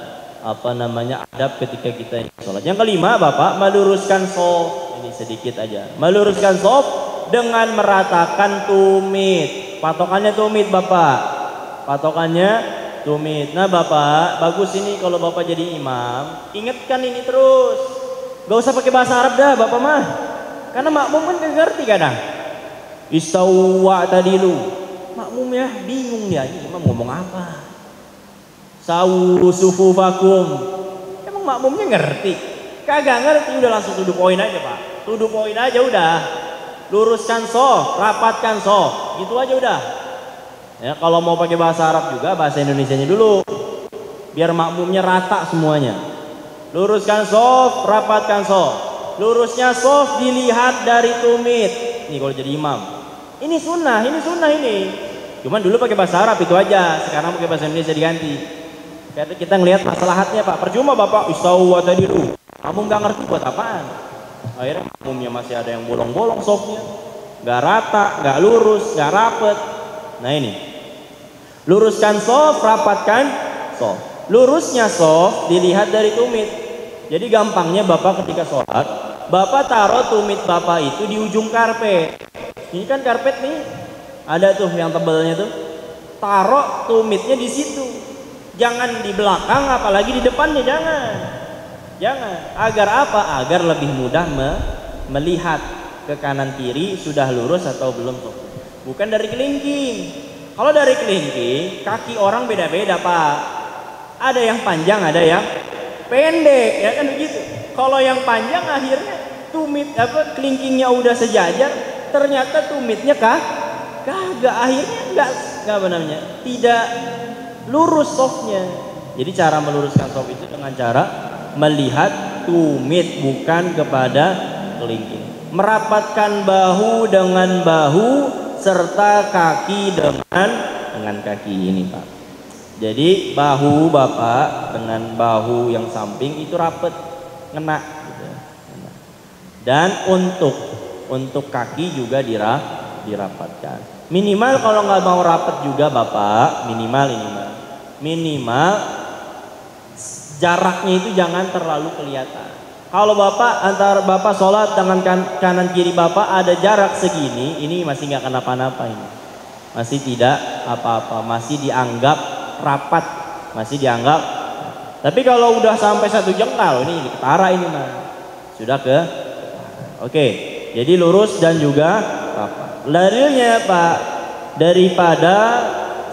adab ketika kita sholat. Yang kelima, Bapak, meluruskan shaf. Ini sedikit aja. Meluruskan shaf dengan meratakan tumit. Patokannya tumit, Bapak. Patokannya tumit. Nah, Bapak, bagus ini kalau Bapak jadi imam, ingatkan ini terus. Gak usah pakai bahasa Arab dah, Bapak mah. Karena makmum kan gak ngerti kadang. Istawwa tadilu. Makmum ya bingung dia, ini imam ngomong apa. Sawu sufufakum. Emang makmumnya ngerti? Kagak ngerti, udah langsung tuduh poin aja, Pak. Tuduh poin aja udah. Luruskan shaf, rapatkan shaf. Gitu aja udah. Ya, kalau mau pakai bahasa Arab juga bahasa Indonesianya dulu. Biar makmumnya rata semuanya. Luruskan shaf, rapatkan shaf. Lurusnya shaf dilihat dari tumit. Nih kalau jadi imam. Ini sunnah ini. Cuman dulu pakai bahasa Arab itu aja. Sekarang pakai bahasa Indonesia diganti. Karena kita ngelihat maslahatnya, Pak. Percuma Bapak istauwa tadi dulu. Kamu nggak ngerti buat apaan. Akhirnya makmumnya masih ada yang bolong-bolong shafnya. Nggak rata, nggak lurus, nggak rapet. Nah ini. Luruskan shaf, rapatkan shaf. Lurusnya shaf dilihat dari tumit. Jadi gampangnya Bapak ketika sholat, Bapak taruh tumit Bapak itu di ujung karpet. Ini kan karpet nih, ada tuh yang tebalnya tuh. Taruh tumitnya di situ. Jangan di belakang, apalagi di depannya, jangan. Agar apa? Agar lebih mudah melihat ke kanan kiri sudah lurus atau belum. Bukan dari kelingking. Kalau dari kelingking, kaki orang beda-beda, Pak. Ada yang panjang, ada yang pendek, ya kan begitu. Kalau yang panjang akhirnya kelingkingnya udah sejajar, ternyata tumitnya kagak, akhirnya enggak tidak lurus shafnya. Jadi cara meluruskan shaf itu dengan cara melihat tumit, bukan kepada kelingking. Merapatkan bahu dengan bahu serta kaki dengan kaki ini, Pak. Jadi bahu Bapak dengan bahu yang samping itu rapet, ngena gitu. Dan untuk kaki juga dirapatkan. Minimal kalau nggak mau rapet juga Bapak, minimal jaraknya itu jangan terlalu kelihatan. Kalau antara Bapak sholat dengan kanan kiri Bapak ada jarak segini, ini masih nggak kenapa-napa ini. Masih tidak apa-apa, masih dianggap rapat, masih dianggap. Tapi kalau udah sampai 1 jengkal, ini ketara ini mah. Sudah Oke. Jadi lurus dan juga rapat. Dalilnya Pak, daripada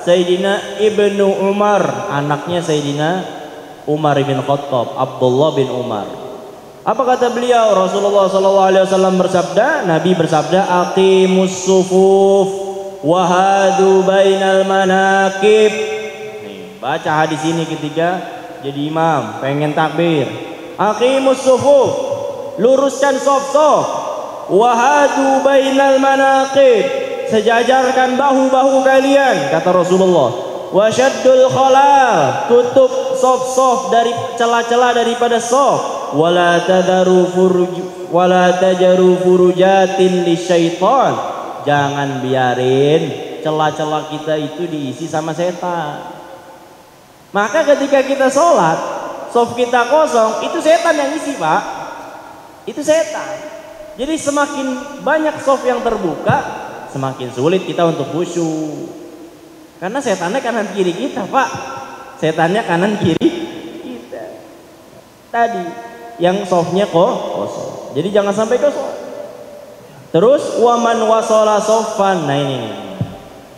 Sayyidina Ibnu Umar, anaknya Sayyidina Umar bin Khattab, Abdullah bin Umar. Apa kata beliau? Rasulullah SAW bersabda, Nabi bersabda, aqimus sufuf wahadu bainal manakib. Nih, baca hadis ini ketika jadi imam, pengen takbir. Aqimus sufuf, luruskan shaf-shaf. Wahadu bainal manaqib, sejajarkan bahu-bahu kalian, kata Rasulullah. Wasyaddul khalal, tutup shaf-shaf dari celah-celah daripada shaf. Wala tajaru furujatin lisyaitan, jangan biarin celah-celah kita itu diisi sama setan. Maka ketika kita sholat, shaf kita kosong, itu setan yang isi, Pak. Itu setan. Jadi semakin banyak shaf yang terbuka, semakin sulit kita untuk khusyuk. Karena setannya kanan kiri kita, Pak. Setannya kanan kiri kita. Tadi yang shafnya kosong. Jadi jangan sampai kosong. Terus waman wasala shaffan. Nah ini.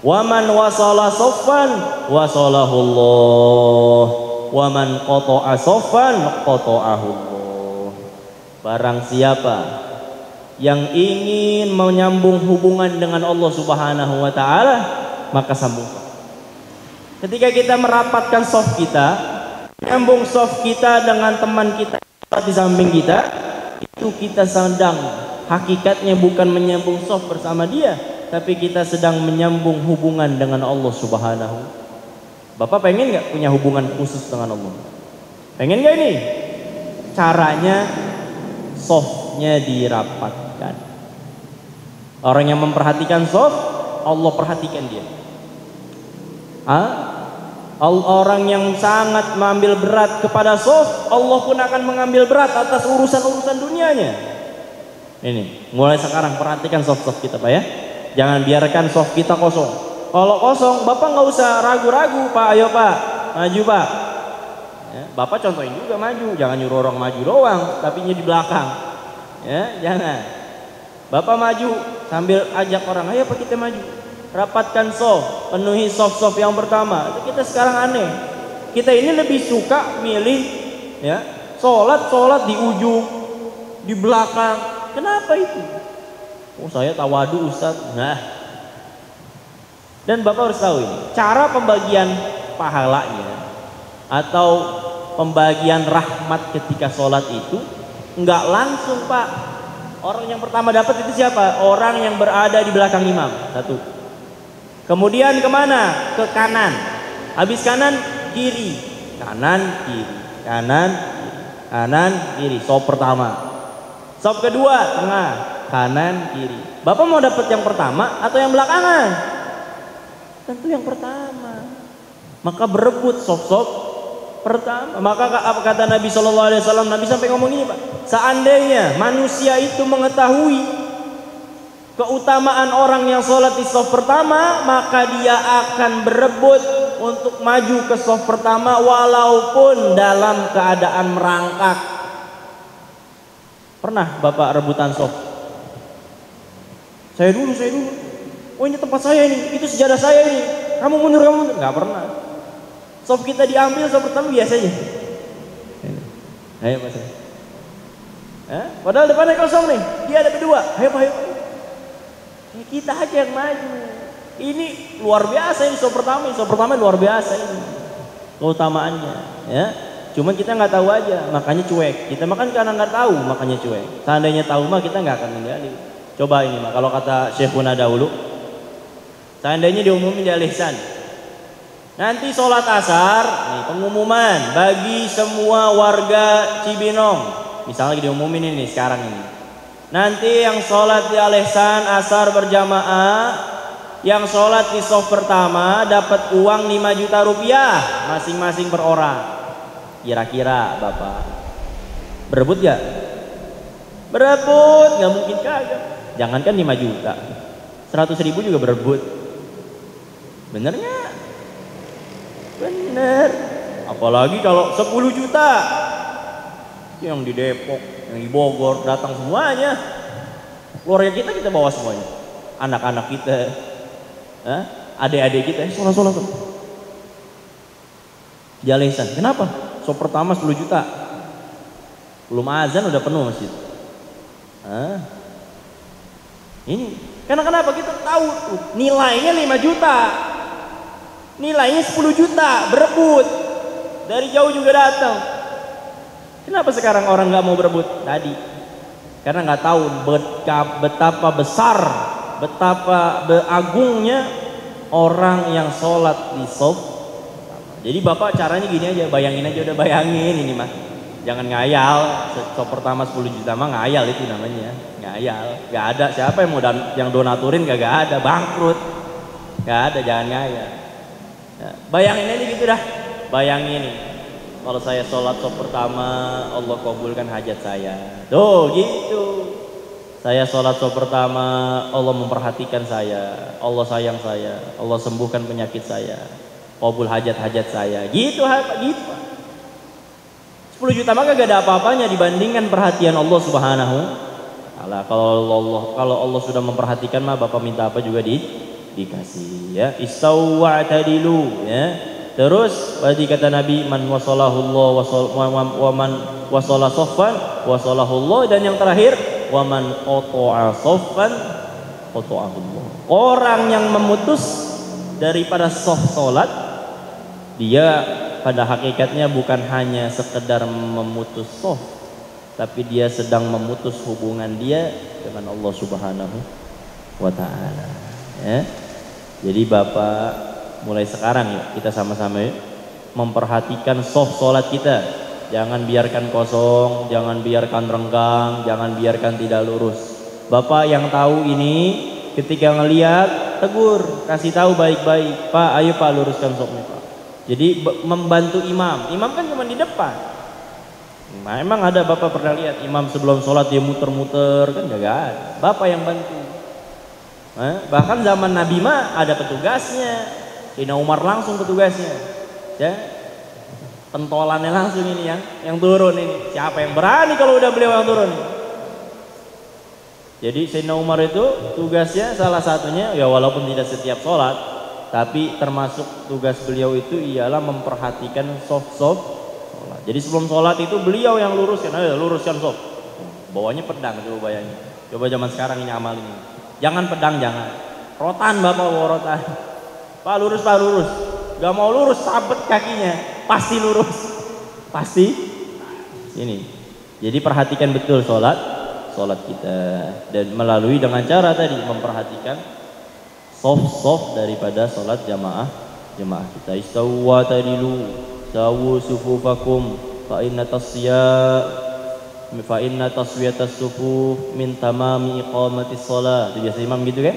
Waman wasala shaffan wasalahullah. Waman qata'a shaffan qata'ahullah. Barang siapa yang ingin menyambung hubungan dengan Allah Subhanahu wa taala, maka sambungkan. Ketika kita merapatkan shaf kita, nyambung soft kita dengan teman kita di samping kita, itu kita sedang hakikatnya bukan menyambung soft bersama dia, tapi kita sedang menyambung hubungan dengan Allah Subhanahu. Bapak pengen nggak punya hubungan khusus dengan Allah? Pengen nggak ini? Caranya softnya dirapatkan. Orang yang memperhatikan soft, Allah perhatikan dia. Orang yang sangat mengambil berat kepada soft, Allah pun akan mengambil berat atas urusan-urusan dunianya. Ini, mulai sekarang perhatikan soft-soft kita Pak ya. Jangan biarkan soft kita kosong. Kalau kosong, Bapak nggak usah ragu-ragu Pak. Ayo Pak, maju Pak. Ya, Bapak contohin juga maju. Jangan nyuruh orang maju doang, tapi di belakang. Ya, jangan. Bapak maju sambil ajak orang, ayo Pak kita maju. Rapatkan soft, penuhi soft-soft yang pertama. Itu kita sekarang aneh. Kita ini lebih suka milih ya, sholat di ujung, di belakang. Kenapa itu? Oh saya tawadu Ustaz. Nah. Dan Bapak harus tahu ini, cara pembagian pahalanya atau pembagian rahmat ketika sholat itu enggak langsung Pak. Orang yang pertama dapat itu siapa? Orang yang berada di belakang imam. Satu. Kemudian kemana? Ke kanan. Habis kanan, kiri. Kanan, kiri. Kanan, kiri. Kanan, kiri. Sop pertama. Sop kedua, tengah. Kanan, kiri. Bapak mau dapat yang pertama atau yang belakangan? Tentu yang pertama. Maka berebut sop-sop pertama. Maka apa kata Nabi SAW? Nabi sampai ngomong ini Pak. Seandainya manusia itu mengetahui keutamaan orang yang sholat di saf pertama, maka dia akan berebut untuk maju ke saf pertama walaupun dalam keadaan merangkak. Pernah Bapak rebutan saf? Saya dulu. Oh ini tempat saya ini, itu sejadah saya ini. Kamu mundur. Nggak pernah. Saf kita diambil saf pertama biasanya. Ayo Mas. Padahal depannya kosong nih, dia ada berdua. Ayo. Kita aja yang maju. Ini luar biasa ini sop pertama luar biasa ini keutamaannya ya. Cuman kita nggak tahu aja, makanya cuek. Kita makan karena nggak tahu, makanya cuek. Seandainya tahu mah kita nggak akan ninggalin. Coba ini mah kalau kata Syekhuna dahulu, seandainya diumumin di lisan, nanti sholat asar, nih pengumuman bagi semua warga Cibinong, misalnya diumumin ini sekarang ini. Nanti yang sholat di Al-Ihsan asar berjamaah, yang sholat di sof pertama dapat uang 5 juta rupiah masing-masing per orang. Kira-kira Bapak berebut gak? Berebut, gak mungkin kagak. Jangankan 5 juta, 100.000 juga berebut. Bener gak? Bener. Apalagi kalau 10 juta, yang di Depok, yang di Bogor datang semuanya. Keluarga kita bawa semuanya. Anak-anak kita, adik-adik kita, sholat. Di Al-Ihsan. Kenapa? Sop pertama 10 juta. Belum azan udah penuh masjid. Ini. Karena kenapa? Kita tahu tuh nilainya 5 juta. Nilainya 10 juta, berebut. Dari jauh juga datang. Kenapa sekarang orang nggak mau berebut? Tadi karena nggak tahu betapa besar, betapa agungnya orang yang sholat di sof. Jadi Bapak caranya gini aja, bayangin aja, udah bayangin ini mah. Jangan ngayal, sof pertama 10 juta mah ngayal itu namanya. Ngayal, nggak ada siapa yang mau yang donaturin, gak ada, bangkrut. Nggak ada, jangan ngayal. Ya, bayangin aja gitu dah, bayangin nih. Kalau saya sholat sof pertama, Allah kabulkan hajat saya. Tuh gitu. Saya sholat sof pertama, Allah memperhatikan saya, Allah sayang saya, Allah sembuhkan penyakit saya, kabul hajat-hajat saya. Gitu. 10 juta maka gak ada apa-apanya dibandingkan perhatian Allah Subhanahu wa ta'ala. Kalau Allah sudah memperhatikan mah Bapak minta apa juga dikasih ya. Istau wa'tadilu ya. Terus tadi kata Nabi, man wasalahullah wa man wasala soffan wasalahullah, dan yang terakhir wa man qata'a soffan qata'ahullah. Orang yang memutus daripada sof salat, dia pada hakikatnya bukan hanya sekedar memutus shaf, tapi dia sedang memutus hubungan dia dengan Allah Subhanahu wa taala, ya. Jadi Bapak mulai sekarang ya kita sama-sama ya, memperhatikan shaf salat kita. Jangan biarkan kosong, jangan biarkan renggang, jangan biarkan tidak lurus. Bapak yang tahu ini ketika ngelihat tegur, kasih tahu baik-baik, Pak, ayo Pak luruskan shafnya Pak. Jadi membantu imam. Imam kan cuma di depan. Nah, emang ada Bapak pernah lihat imam sebelum sholat dia muter-muter kan? Gak ada. Bapak yang bantu. Bahkan zaman Nabi mah ada petugasnya. Sayyidina Umar langsung petugasnya. Ya. Pentolannya langsung ini yang turun ini. Siapa yang berani kalau udah beliau yang turun? Jadi Sayyidina Umar itu tugasnya salah satunya ya walaupun tidak setiap sholat, tapi termasuk tugas beliau itu ialah memperhatikan shaf-shaf sholat. Jadi sebelum sholat itu beliau yang luruskan, ayo luruskan shaf. Bawanya pedang, coba bayangin. Coba zaman sekarang ini amal ini. Jangan pedang, jangan. Rotan Bapak bawa rotan. Pak lurus, Pak lurus. Gak mau lurus, sabet kakinya. Pasti lurus. Pasti. Ini. Jadi perhatikan betul sholat kita. Dan melalui dengan cara tadi memperhatikan shaf daripada sholat jamaah kita. Istawwa tadilu sawu sufufakum fa inna taswiyatas sufuf min tamami iqamatis shalah. Itu biasa imam gitu kan?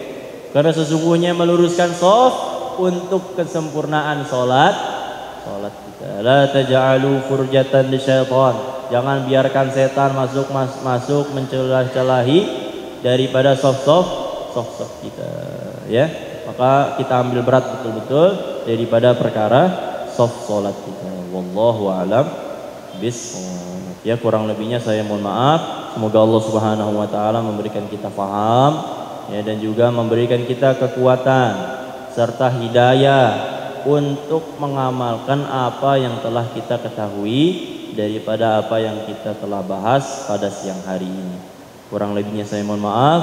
Karena sesungguhnya meluruskan shaf untuk kesempurnaan sholat kita. La taj'alu furjatan lisyaitan. Jangan biarkan setan masuk mencelah-celahi daripada shaf kita, ya. Maka kita ambil berat betul-betul daripada perkara shaf salat kita. Wallahu a'lam bishawab. Ya, kurang lebihnya saya mohon maaf. Semoga Allah Subhanahu wa taala memberikan kita faham, ya, dan juga memberikan kita kekuatan serta hidayah untuk mengamalkan apa yang telah kita ketahui daripada apa yang kita telah bahas pada siang hari ini. Kurang lebihnya saya mohon maaf.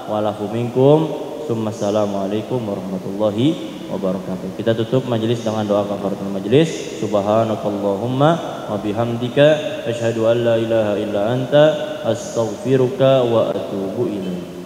Wa'alafu minkum. Assalamualaikum warahmatullahi wabarakatuh. Kita tutup majelis dengan doa kafaratul majelis. Subhanakallahumma wa bihamdika asyhadu an la ilaha illa anta astaghfiruka wa atubu ilaik.